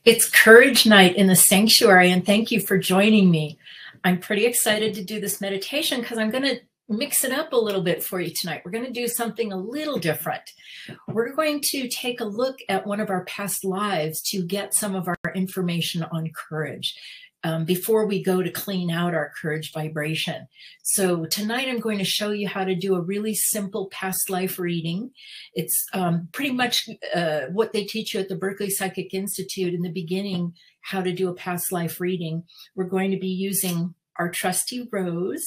It's Courage Night in the Sanctuary, and thank you for joining me. I'm pretty excited to do this meditation because I'm going to mix it up a little bit for you tonight. We're going to do something a little different. We're going to take a look at one of our past lives to get some of our information on courage before we go to clean out our courage vibration. So tonight I'm going to show you how to do a really simple past life reading. It's pretty much what they teach you at the Berkeley Psychic Institute in the beginning, how to do a past life reading. We're going to be using our trusty rose.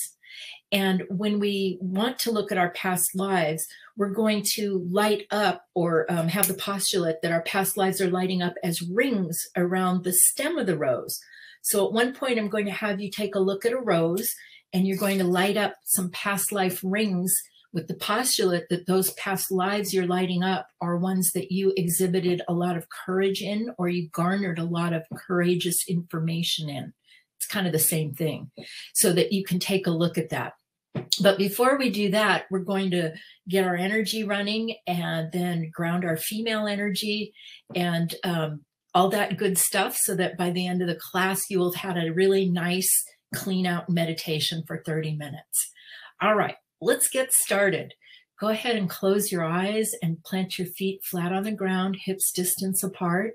And when we want to look at our past lives, we're going to light up or have the postulate that our past lives are lighting up as rings around the stem of the rose. So at one point, I'm going to have you take a look at a rose, and you're going to light up some past life rings with the postulate that those past lives you're lighting up are ones that you exhibited a lot of courage in, or you garnered a lot of courageous information in. It's kind of the same thing, so that you can take a look at that. But before we do that, we're going to get our energy running and then ground our female energy and all that good stuff, so that by the end of the class, you will have had a really nice clean out meditation for 30 minutes. All right, let's get started. Go ahead and close your eyes and plant your feet flat on the ground, hips distance apart.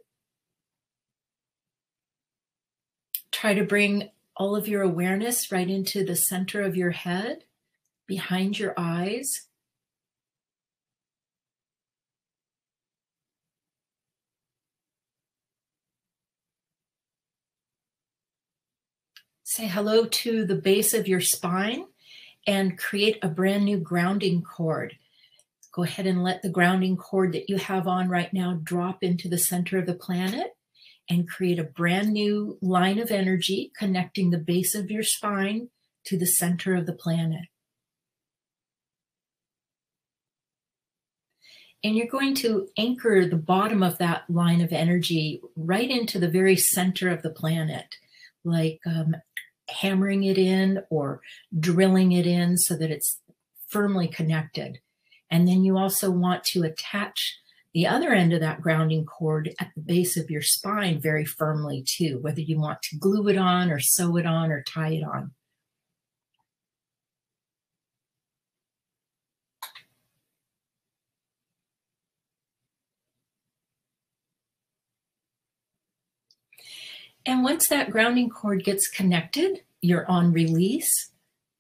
Try to bring all of your awareness right into the center of your head, behind your eyes. Say hello to the base of your spine and create a brand new grounding cord. Go ahead and let the grounding cord that you have on right now drop into the center of the planet and create a brand new line of energy connecting the base of your spine to the center of the planet. And you're going to anchor the bottom of that line of energy right into the very center of the planet, like hammering it in or drilling it in so that it's firmly connected. And then you also want to attach the other end of that grounding cord at the base of your spine very firmly too, whether you want to glue it on or sew it on or tie it on. And once that grounding cord gets connected, you're on release,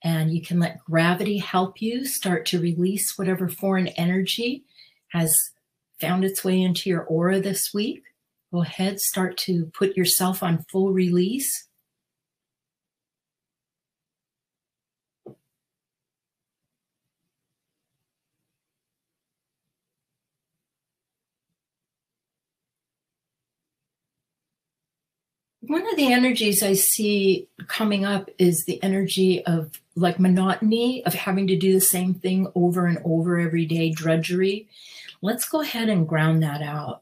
and you can let gravity help you start to release whatever foreign energy has found its way into your aura this week. Go ahead, start to put yourself on full release. One of the energies I see coming up is the energy of like monotony, of having to do the same thing over and over every day, drudgery. Let's go ahead and ground that out.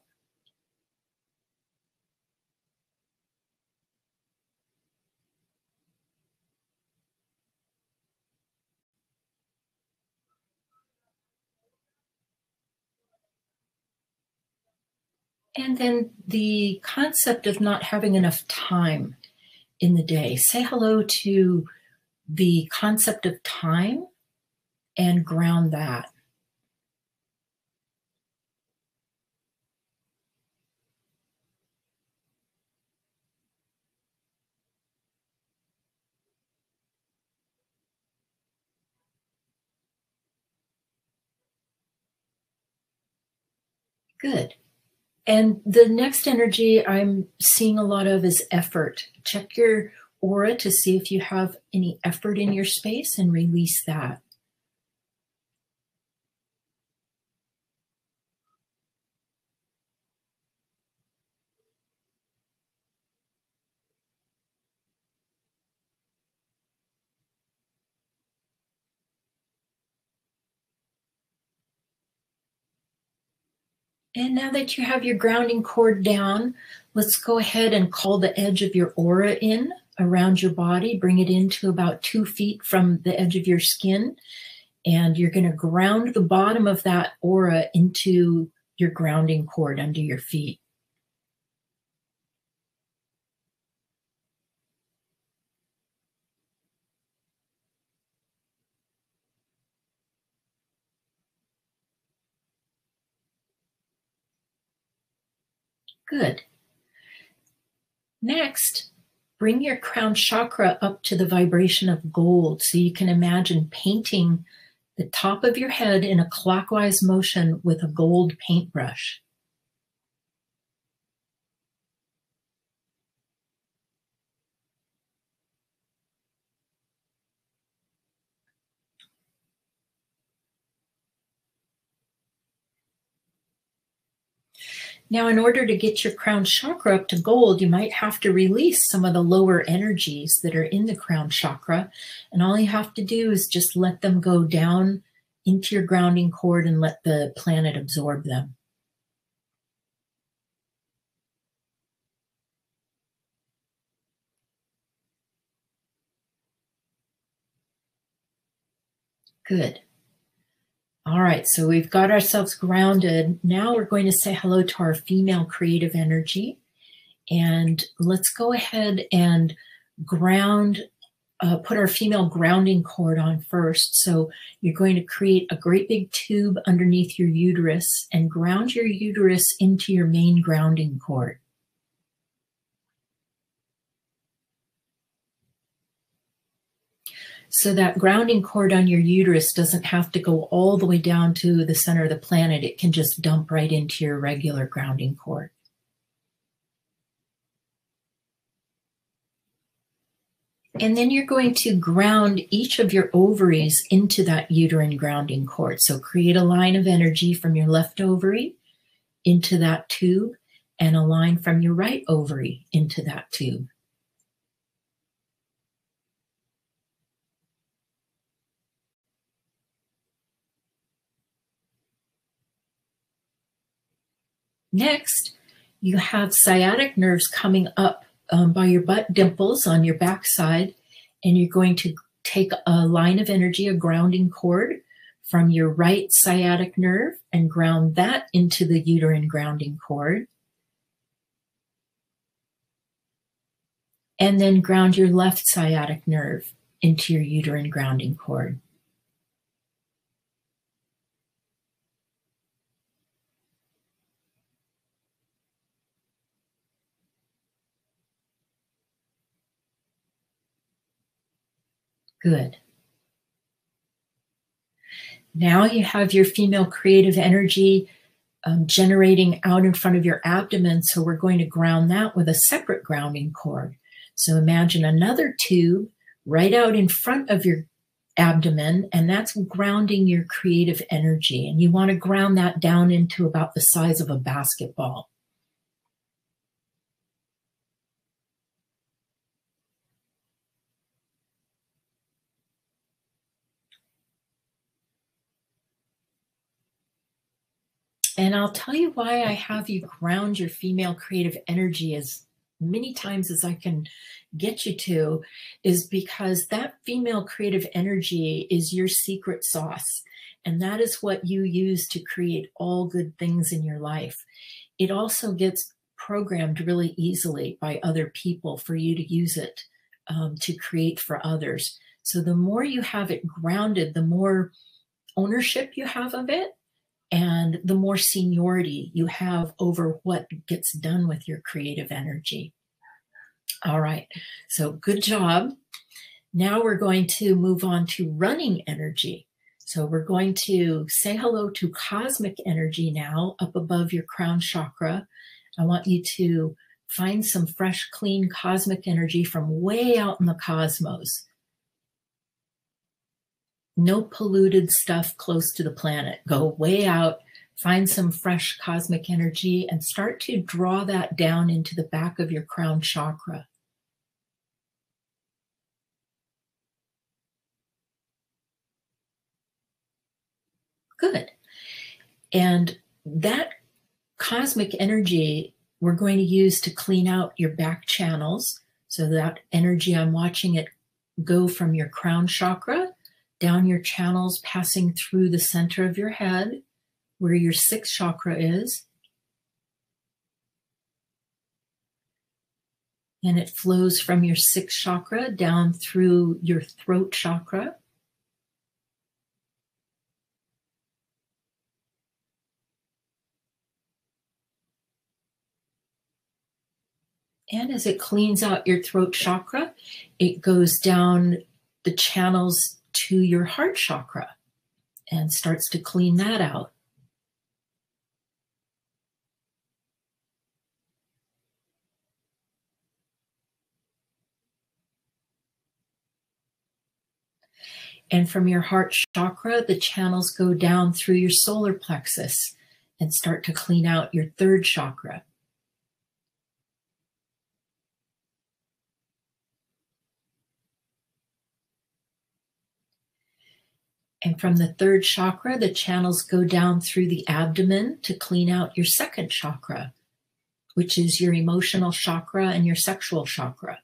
And then the concept of not having enough time in the day. Say hello to the concept of time and ground that. Good. And the next energy I'm seeing a lot of is effort. Check your aura to see if you have any effort in your space and release that. And now that you have your grounding cord down, let's go ahead and call the edge of your aura in around your body. Bring it into about 2 feet from the edge of your skin. And you're going to ground the bottom of that aura into your grounding cord under your feet. Good. Next, bring your crown chakra up to the vibration of gold. So you can imagine painting the top of your head in a clockwise motion with a gold paintbrush. Now, in order to get your crown chakra up to gold, you might have to release some of the lower energies that are in the crown chakra. And all you have to do is just let them go down into your grounding cord and let the planet absorb them. Good. All right, so we've got ourselves grounded. Now we're going to say hello to our female creative energy. And let's go ahead and ground, put our female grounding cord on first. So you're going to create a great big tube underneath your uterus and ground your uterus into your main grounding cord. So that grounding cord on your uterus doesn't have to go all the way down to the center of the planet. It can just dump right into your regular grounding cord. And then you're going to ground each of your ovaries into that uterine grounding cord. So create a line of energy from your left ovary into that tube and a line from your right ovary into that tube. Next, you have sciatic nerves coming up by your butt dimples on your backside, and you're going to take a line of energy, a grounding cord, from your right sciatic nerve and ground that into the uterine grounding cord. And then ground your left sciatic nerve into your uterine grounding cord. Good. Now you have your female creative energy generating out in front of your abdomen. So we're going to ground that with a separate grounding cord. So imagine another tube right out in front of your abdomen, and that's grounding your creative energy. And you want to ground that down into about the size of a basketball. And I'll tell you why I have you ground your female creative energy as many times as I can get you to, is because that female creative energy is your secret sauce. And that is what you use to create all good things in your life. It also gets programmed really easily by other people for you to use it to create for others. So the more you have it grounded, the more ownership you have of it, and the more seniority you have over what gets done with your creative energy. All right, so good job. Now we're going to move on to running energy. So we're going to say hello to cosmic energy now up above your crown chakra. I want you to find some fresh, clean cosmic energy from way out in the cosmos. No polluted stuff close to the planet. Go way out, find some fresh cosmic energy, and start to draw that down into the back of your crown chakra. Good. And that cosmic energy we're going to use to clean out your back channels. So that energy, I'm watching it go from your crown chakra down your channels, passing through the center of your head, where your sixth chakra is. And it flows from your sixth chakra down through your throat chakra. And as it cleans out your throat chakra, it goes down the channels to your heart chakra and starts to clean that out. And from your heart chakra, the channels go down through your solar plexus and start to clean out your third chakra. And from the third chakra, the channels go down through the abdomen to clean out your second chakra, which is your emotional chakra and your sexual chakra.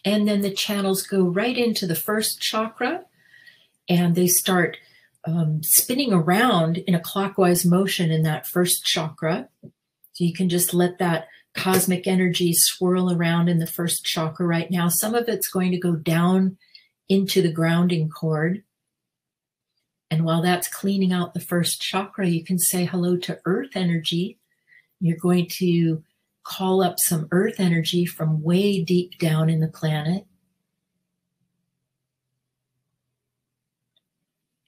And then the channels go right into the first chakra, and they start spinning around in a clockwise motion in that first chakra. So you can just let that cosmic energy swirl around in the first chakra right now. Some of it's going to go down into the grounding cord. And while that's cleaning out the first chakra, you can say hello to earth energy. You're going to call up some earth energy from way deep down in the planet.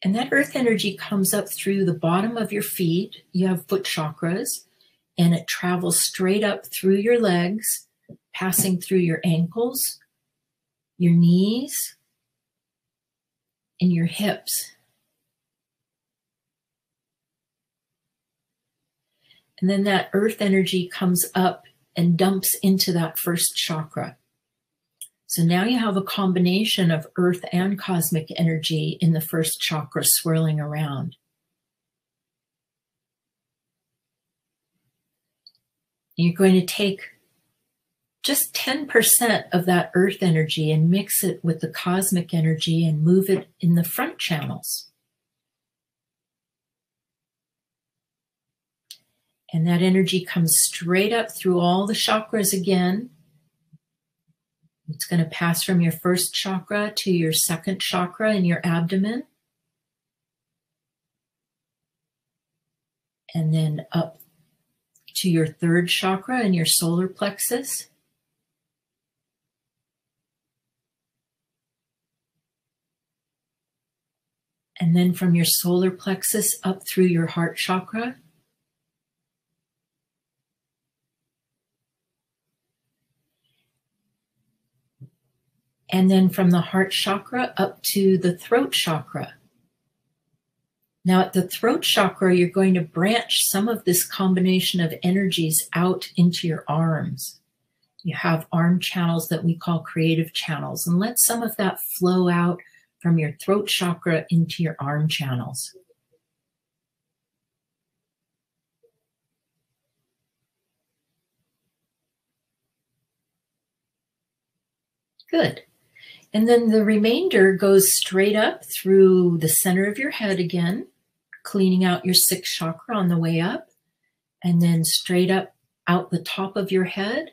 And that earth energy comes up through the bottom of your feet. You have foot chakras, and it travels straight up through your legs, passing through your ankles, your knees, and your hips. And then that earth energy comes up and dumps into that first chakra. So now you have a combination of earth and cosmic energy in the first chakra swirling around. You're going to take just 10% of that earth energy and mix it with the cosmic energy and move it in the front channels. And that energy comes straight up through all the chakras again. It's going to pass from your first chakra to your second chakra in your abdomen. And then up to your third chakra in your solar plexus. And then from your solar plexus up through your heart chakra. And then from the heart chakra up to the throat chakra. Now at the throat chakra, you're going to branch some of this combination of energies out into your arms. You have arm channels that we call creative channels, and let some of that flow out from your throat chakra into your arm channels. Good. And then the remainder goes straight up through the center of your head again, cleaning out your sixth chakra on the way up, and then straight up out the top of your head.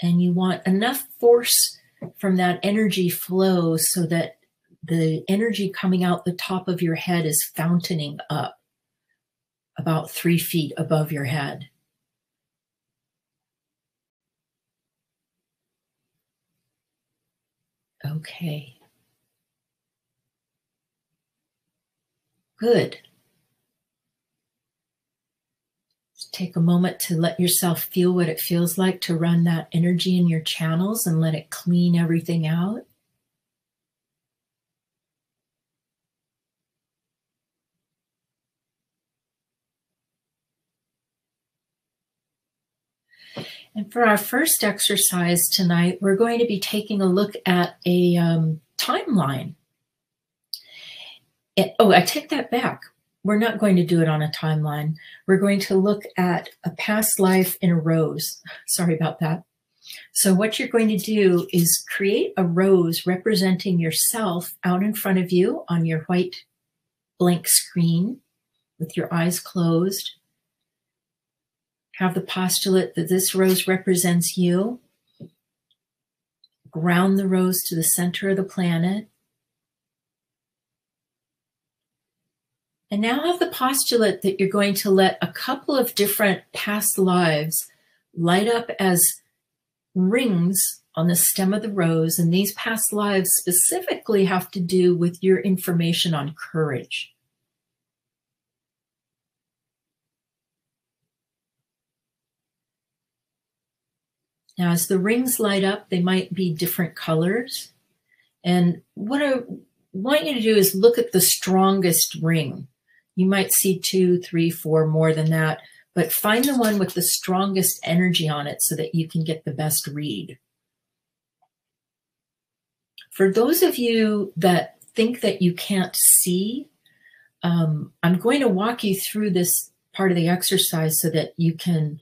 And you want enough force from that energy flow so that the energy coming out the top of your head is fountaining up about 3 feet above your head. Okay. Good. Just take a moment to let yourself feel what it feels like to run that energy in your channels and let it clean everything out. And for our first exercise tonight, we're going to be taking a look at a timeline. I take that back. We're not going to do it on a timeline. We're going to look at a past life in a rose. Sorry about that. So what you're going to do is create a rose representing yourself out in front of you on your white blank screen with your eyes closed. Have the postulate that this rose represents you. Ground the rose to the center of the planet. And now have the postulate that you're going to let a couple of different past lives light up as rings on the stem of the rose. And these past lives specifically have to do with your information on courage. Now, as the rings light up, they might be different colors. And what I want you to do is look at the strongest ring. You might see 2, 3, 4, more than that, but find the one with the strongest energy on it so that you can get the best read. For those of you that think that you can't see, I'm going to walk you through this part of the exercise so that you can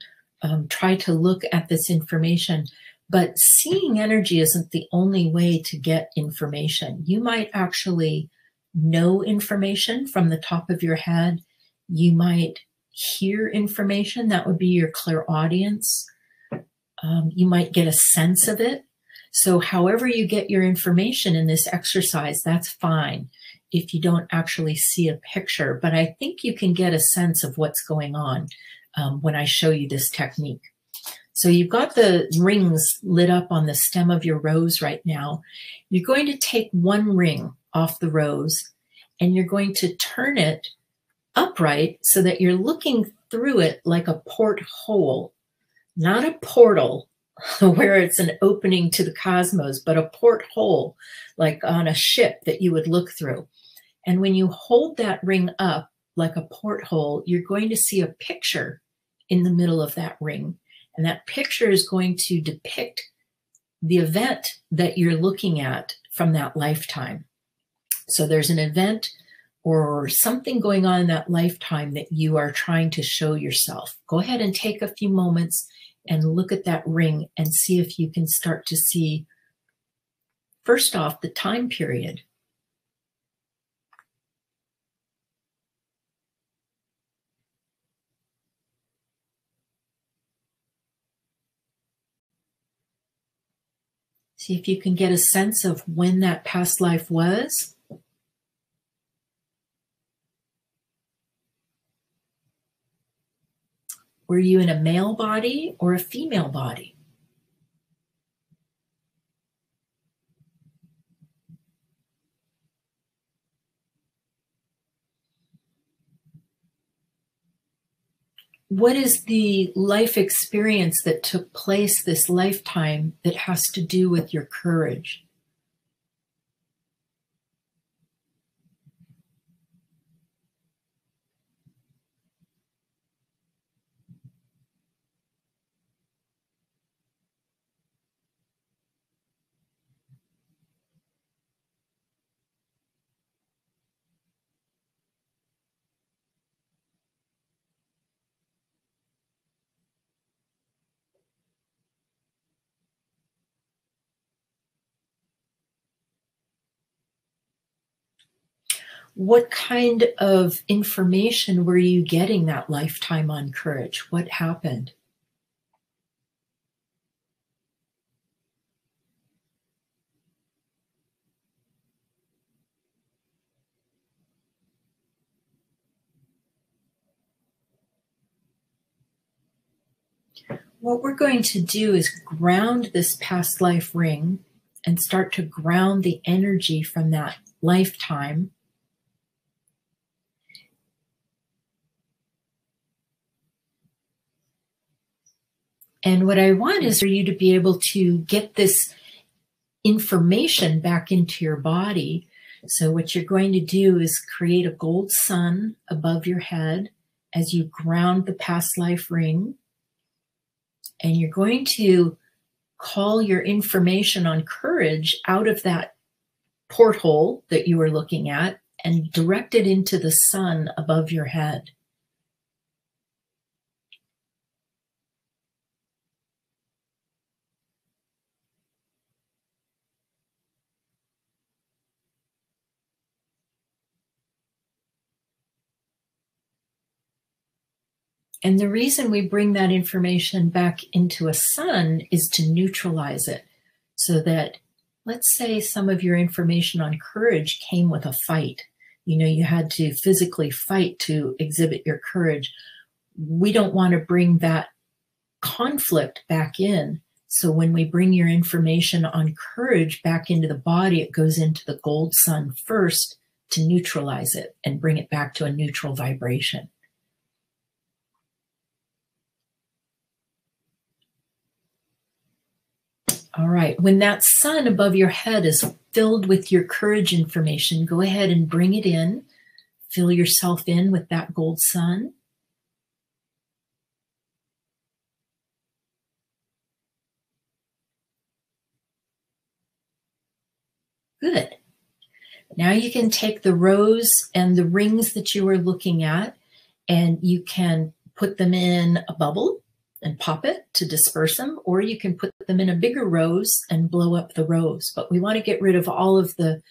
try to look at this information. But seeing energy isn't the only way to get information. You might actually know information from the top of your head. You might hear information. That would be your clairaudience. You might get a sense of it. So however you get your information in this exercise, that's fine if you don't actually see a picture. But I think you can get a sense of what's going on when I show you this technique. So you've got the rings lit up on the stem of your rose right now. You're going to take one ring off the rose and you're going to turn it upright so that you're looking through it like a porthole, not a portal where it's an opening to the cosmos, but a porthole like on a ship that you would look through. And when you hold that ring up like a porthole, you're going to see a picture in the middle of that ring. And that picture is going to depict the event that you're looking at from that lifetime. So there's an event or something going on in that lifetime that you are trying to show yourself. Go ahead and take a few moments and look at that ring and see if you can start to see, first off, the time period. See if you can get a sense of when that past life was. Were you in a male body or a female body? What is the life experience that took place this lifetime that has to do with your courage? What kind of information were you getting that lifetime on courage? What happened? What we're going to do is ground this past life ring and start to ground the energy from that lifetime. And what I want is for you to be able to get this information back into your body. So what you're going to do is create a gold sun above your head as you ground the past life ring. And you're going to call your information on courage out of that porthole that you were looking at and direct it into the sun above your head. And the reason we bring that information back into a sun is to neutralize it so that, let's say some of your information on courage came with a fight. you had to physically fight to exhibit your courage. We don't want to bring that conflict back in. So when we bring your information on courage back into the body, it goes into the gold sun first to neutralize it and bring it back to a neutral vibration. All right, when that sun above your head is filled with your courage information, go ahead and bring it in. Fill yourself in with that gold sun. Good. Now you can take the rose and the rings that you were looking at, and you can put them in a bubble and pop it to disperse them, or you can put them in a bigger rose and blow up the rose. But we want to get rid of all of the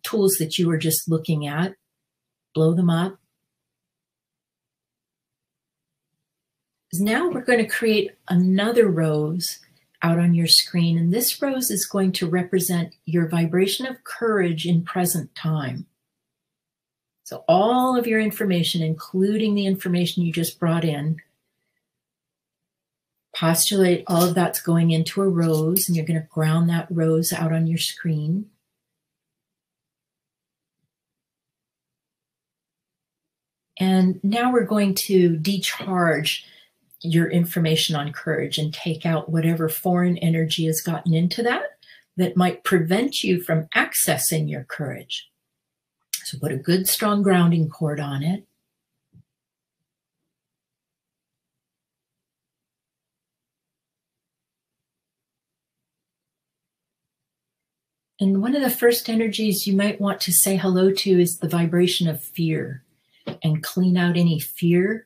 tools that you were just looking at. Blow them up. Now we're going to create another rose out on your screen, and this rose is going to represent your vibration of courage in present time. So all of your information, including the information you just brought in, postulate all of that's going into a rose, and you're going to ground that rose out on your screen. And now we're going to decharge your information on courage and take out whatever foreign energy has gotten into that might prevent you from accessing your courage. So put a good strong grounding cord on it. And one of the first energies you might want to say hello to is the vibration of fear, and clean out any fear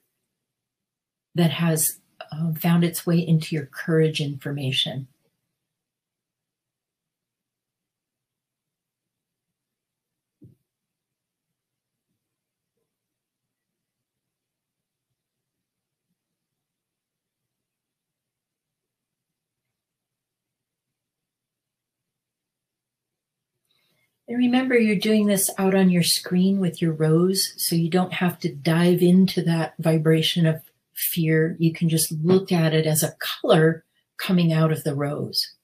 that has found its way into your courage information. And remember, you're doing this out on your screen with your rose, so you don't have to dive into that vibration of fear. You can just look at it as a color coming out of the rose.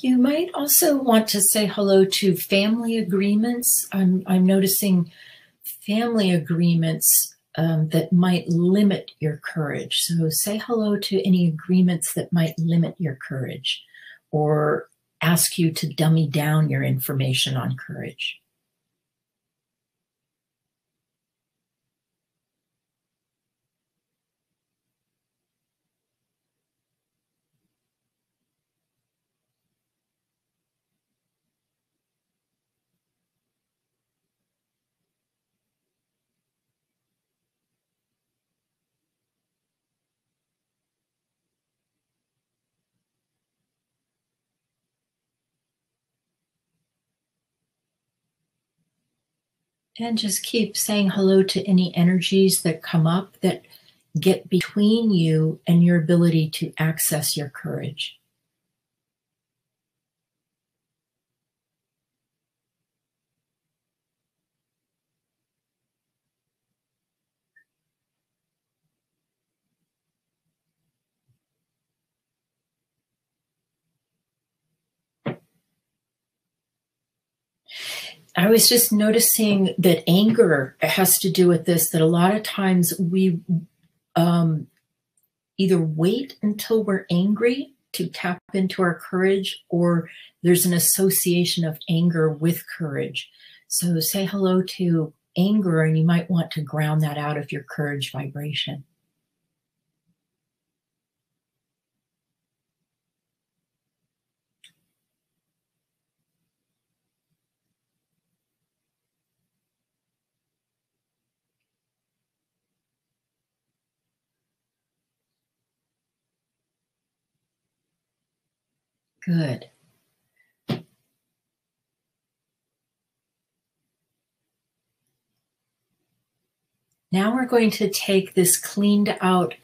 You might also want to say hello to family agreements. I'm noticing family agreements that might limit your courage. So say hello to any agreements that might limit your courage or ask you to dummy down your information on courage. And just keep saying hello to any energies that come up that get between you and your ability to access your courage. I was just noticing that anger has to do with this, that a lot of times we either wait until we're angry to tap into our courage, or there's an association of anger with courage. So say hello to anger, and you might want to ground that out of your courage vibration. Good. Now we're going to take this cleaned out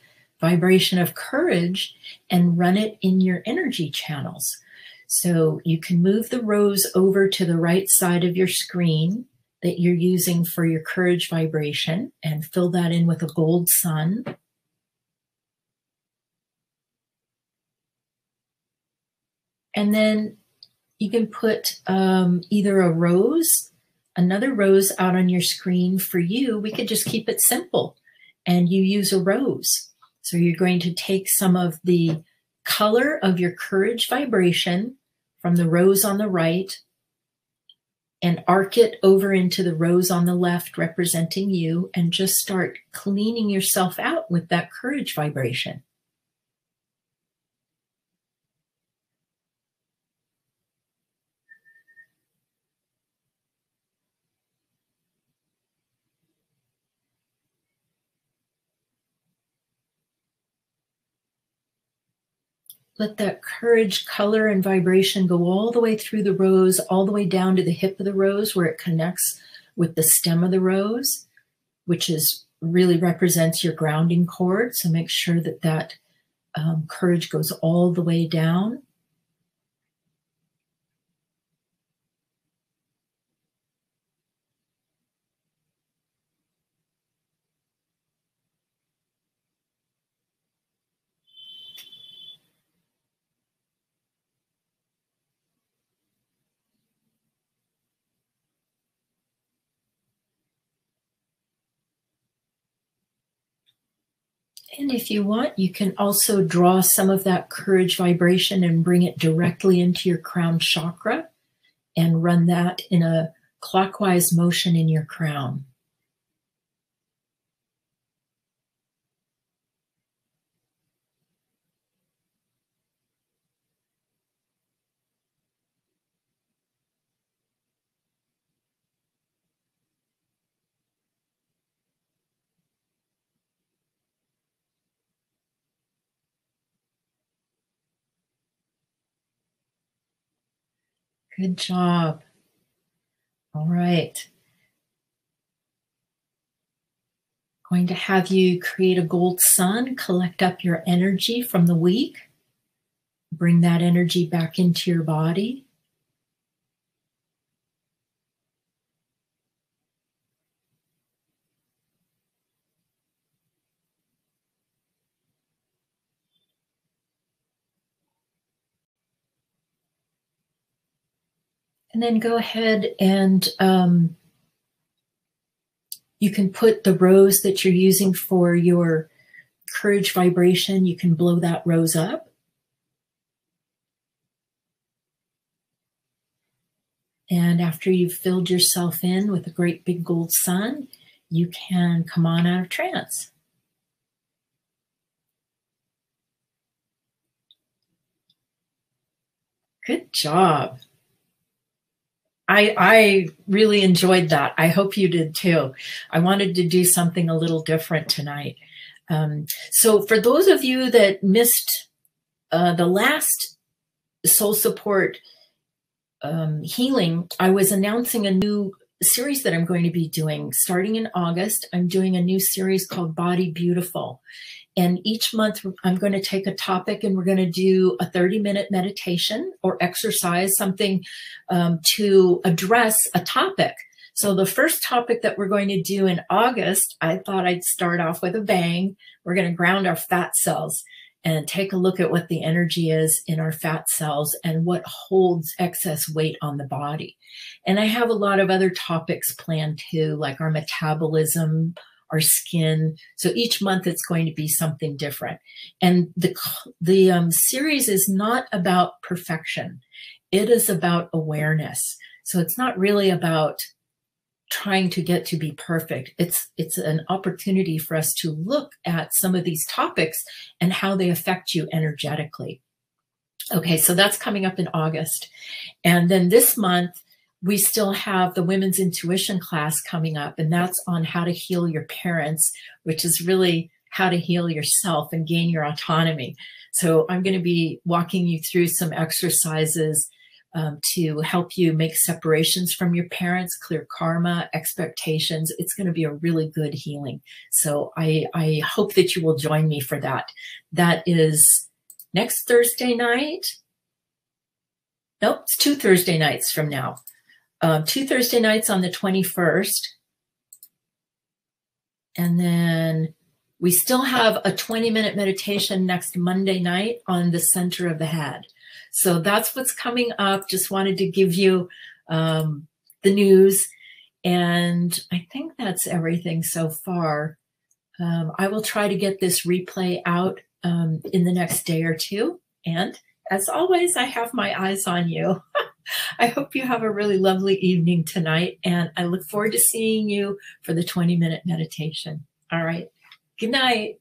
vibration of courage and run it in your energy channels. So you can move the rose over to the right side of your screen that you're using for your courage vibration and fill that in with a gold sun. And then you can put either a rose, another rose out on your screen. For you, we could just keep it simple and you use a rose. So you're going to take some of the color of your courage vibration from the rose on the right and arc it over into the rose on the left representing you, and just start cleaning yourself out with that courage vibration. Let that courage, color, and vibration go all the way through the rose, all the way down to the hip of the rose where it connects with the stem of the rose, which is really represents your grounding cord. So make sure that that courage goes all the way down. And if you want, you can also draw some of that courage vibration and bring it directly into your crown chakra and run that in a clockwise motion in your crown. Good job. All right. Going to have you create a gold sun, collect up your energy from the week, bring that energy back into your body. And then go ahead and you can put the rose that you're using for your courage vibration, you can blow that rose up. And after you've filled yourself in with a great big gold sun, you can come on out of trance. Good job. I really enjoyed that. I hope you did too. I wanted to do something a little different tonight. So for those of you that missed the last soul support healing, I was announcing a new series that I'm going to be doing starting in August. I'm doing a new series called Body Beautiful. And each month I'm going to take a topic and we're going to do a 30-minute meditation or exercise, something to address a topic. So the first topic that we're going to do in August, I thought I'd start off with a bang. We're going to ground our fat cells and take a look at what the energy is in our fat cells and what holds excess weight on the body. And I have a lot of other topics planned too, like our metabolism, our skin. So each month it's going to be something different. And the series is not about perfection. It is about awareness. So it's not really about trying to get to be perfect. It's an opportunity for us to look at some of these topics and how they affect you energetically. Okay, so that's coming up in August. And then this month, we still have the Women's Intuition class coming up, and that's on how to heal your parents, which is really how to heal yourself and gain your autonomy. So I'm going to be walking you through some exercises to help you make separations from your parents, clear karma, expectations. It's going to be a really good healing. So I hope that you will join me for that. That is next Thursday night. Nope, it's 2 Thursday nights from now. 2 Thursday nights on the 21st. And then we still have a 20-minute meditation next Monday night on the center of the head. So that's what's coming up. Just wanted to give you the news. And I think that's everything so far. I will try to get this replay out in the next day or two. And as always, I have my eyes on you. I hope you have a really lovely evening tonight. And I look forward to seeing you for the 20-minute meditation. All right. Good night.